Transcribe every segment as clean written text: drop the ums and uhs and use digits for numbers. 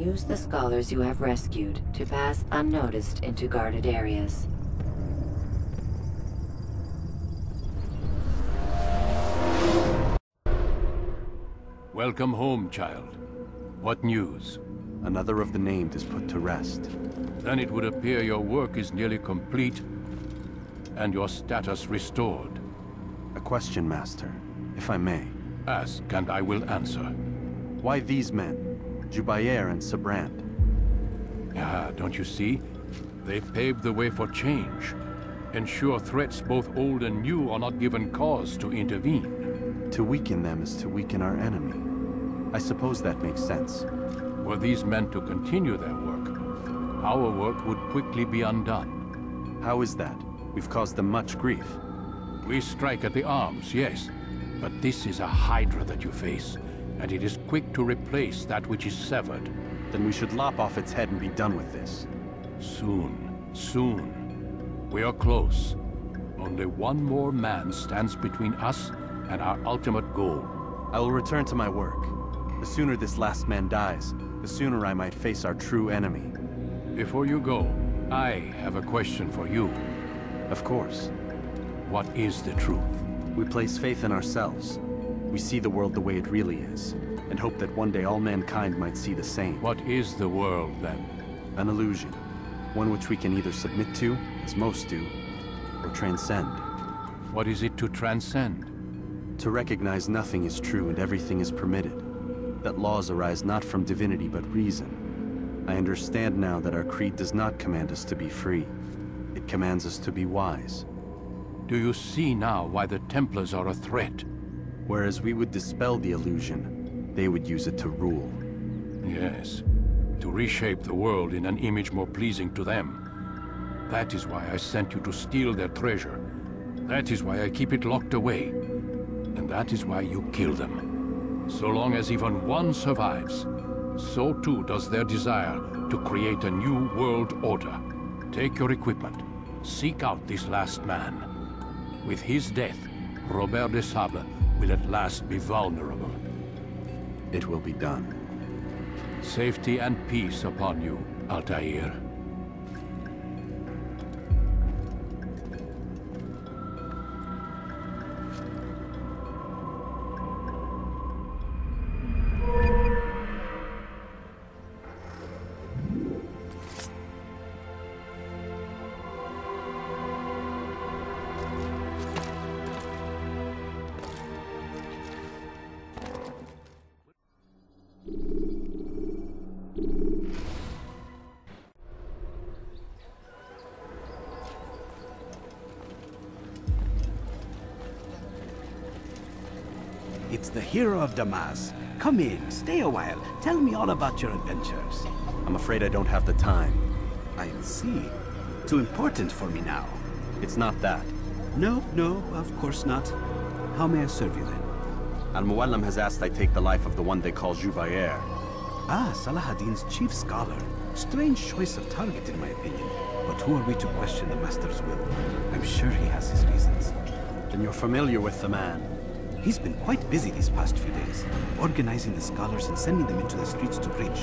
Use the scholars you have rescued to pass unnoticed into guarded areas. Welcome home, child. What news? Another of the named is put to rest. Then it would appear your work is nearly complete, and your status restored. A question, Master, if I may. Ask, and I will answer. Why these men? Jubair and Sabrand? Ah, don't you see? They paved the way for change. Ensure threats both old and new are not given cause to intervene. To weaken them is to weaken our enemy. I suppose that makes sense. Were these men to continue their work, our work would quickly be undone. How is that? We've caused them much grief. We strike at the arms, yes. But this is a hydra that you face, and it is quick to replace that which is severed. Then we should lop off its head and be done with this. Soon, soon. We are close. Only one more man stands between us and our ultimate goal. I will return to my work. The sooner this last man dies, the sooner I might face our true enemy. Before you go, I have a question for you. Of course. What is the truth? We place faith in ourselves. We see the world the way it really is, and hope that one day all mankind might see the same. What is the world, then? An illusion. One which we can either submit to, as most do, or transcend. What is it to transcend? To recognize nothing is true and everything is permitted. That laws arise not from divinity but reason. I understand now that our creed does not command us to be free. It commands us to be wise. Do you see now why the Templars are a threat? Whereas we would dispel the illusion, they would use it to rule. Yes, to reshape the world in an image more pleasing to them. That is why I sent you to steal their treasure. That is why I keep it locked away. And that is why you kill them. So long as even one survives, so too does their desire to create a new world order. Take your equipment. Seek out this last man. With his death, Robert de Sable will at last be vulnerable. It will be done. Safety and peace upon you, Altair. It's the hero of Damas. Come in, stay a while. Tell me all about your adventures. I'm afraid I don't have the time. I see. Too important for me now. It's not that. No, of course not. How may I serve you then? Al-Muallim has asked I take the life of the one they call Jubair. Ah, Salahadin's chief scholar. Strange choice of target in my opinion. But who are we to question the Master's will? I'm sure he has his reasons. Then you're familiar with the man. He's been quite busy these past few days, organizing the scholars and sending them into the streets to preach.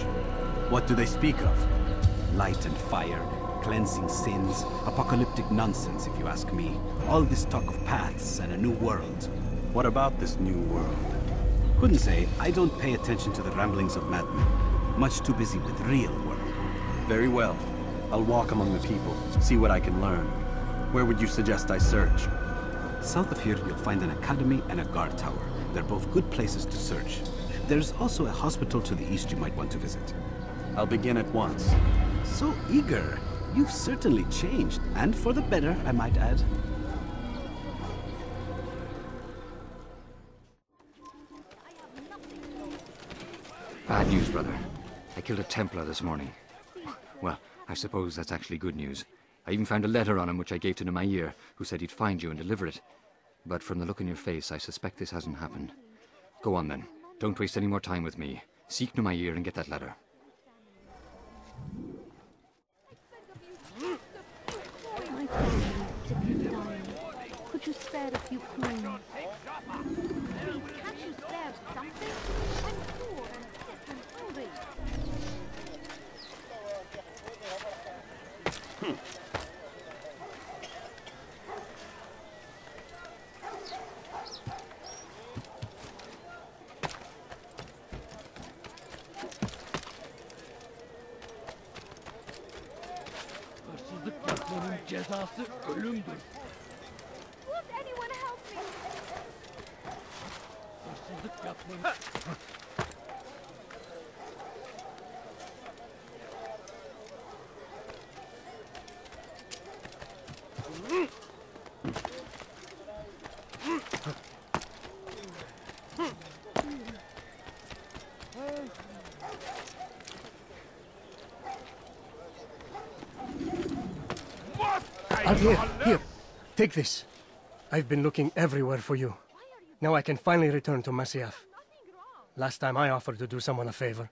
What do they speak of? Light and fire, cleansing sins, apocalyptic nonsense if you ask me. All this talk of paths and a new world. What about this new world? Couldn't say. I don't pay attention to the ramblings of madmen. Much too busy with real world. Very well. I'll walk among the people, see what I can learn. Where would you suggest I search? South of here, you'll find an academy and a guard tower. They're both good places to search. There's also a hospital to the east you might want to visit. I'll begin at once. So eager. You've certainly changed, and for the better, I might add. Bad news, brother. I killed a Templar this morning. Well, I suppose that's actually good news. I even found a letter on him which I gave to Jubair, who said he'd find you and deliver it. But from the look in your face, I suspect this hasn't happened. Go on then. Don't waste any more time with me. Seek Jubair and get that letter. My family is sick and dying. Could you spare a few coins? Please, can't you spare something? I'm poor and sick and hungry. Won't anyone help me? Here, take this. I've been looking everywhere for you. Now I can finally return to Masyaf. Last time I offered to do someone a favor.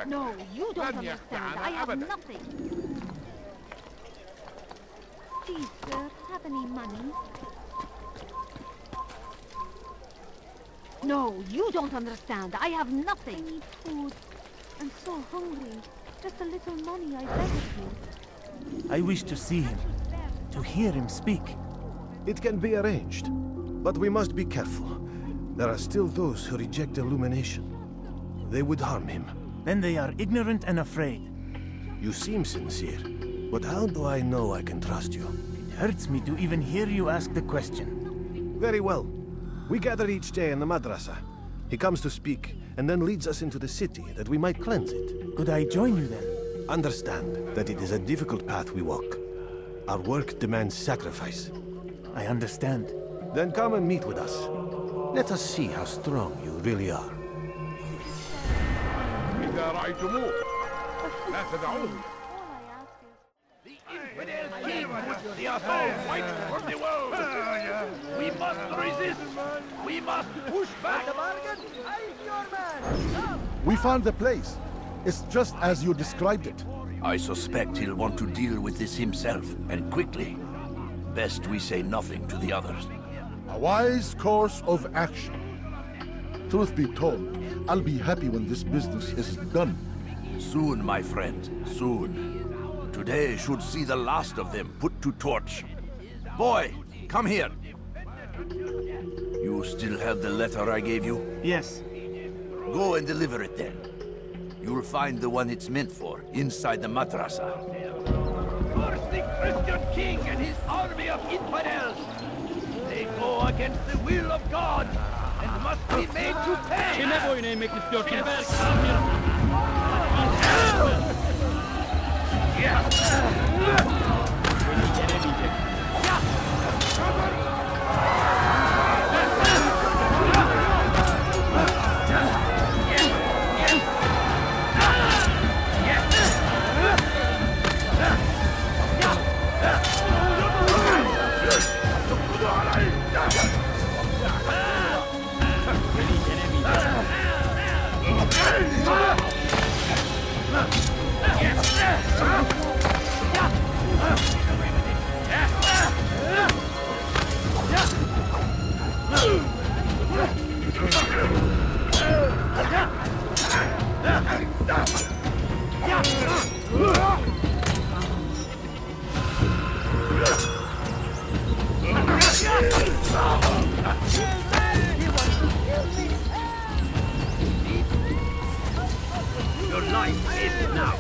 No, you don't understand. I have nothing. Please, sir, have any money? No, you don't understand. I have nothing. I need food. I'm so hungry. Just a little money, I beg of you. I wish to see him, to hear him speak. It can be arranged, but we must be careful. There are still those who reject illumination. They would harm him. Then they are ignorant and afraid. You seem sincere, but how do I know I can trust you? It hurts me to even hear you ask the question. Very well. We gather each day in the madrasa. He comes to speak, and then leads us into the city, that we might cleanse it. Could I join you then? Understand that it is a difficult path we walk. Our work demands sacrifice. I understand. Then come and meet with us. Let us see how strong you really are. إذا رأيتموه لا تدعوه. The infidel king would see us all fight for the world. We must resist. We must push back. We found the place. It's just as you described it. I suspect he'll want to deal with this himself, and quickly. Best we say nothing to the others. A wise course of action. Truth be told, I'll be happy when this business is done. Soon, my friend, soon. Today should see the last of them put to torch. Boy, come here. You still have the letter I gave you? Yes. Go and deliver it then. You'll find the one it's meant for, inside the madrasa. First the Christian king and his army of infidels. They go against the will of God, and must be made to pay! Your life is now.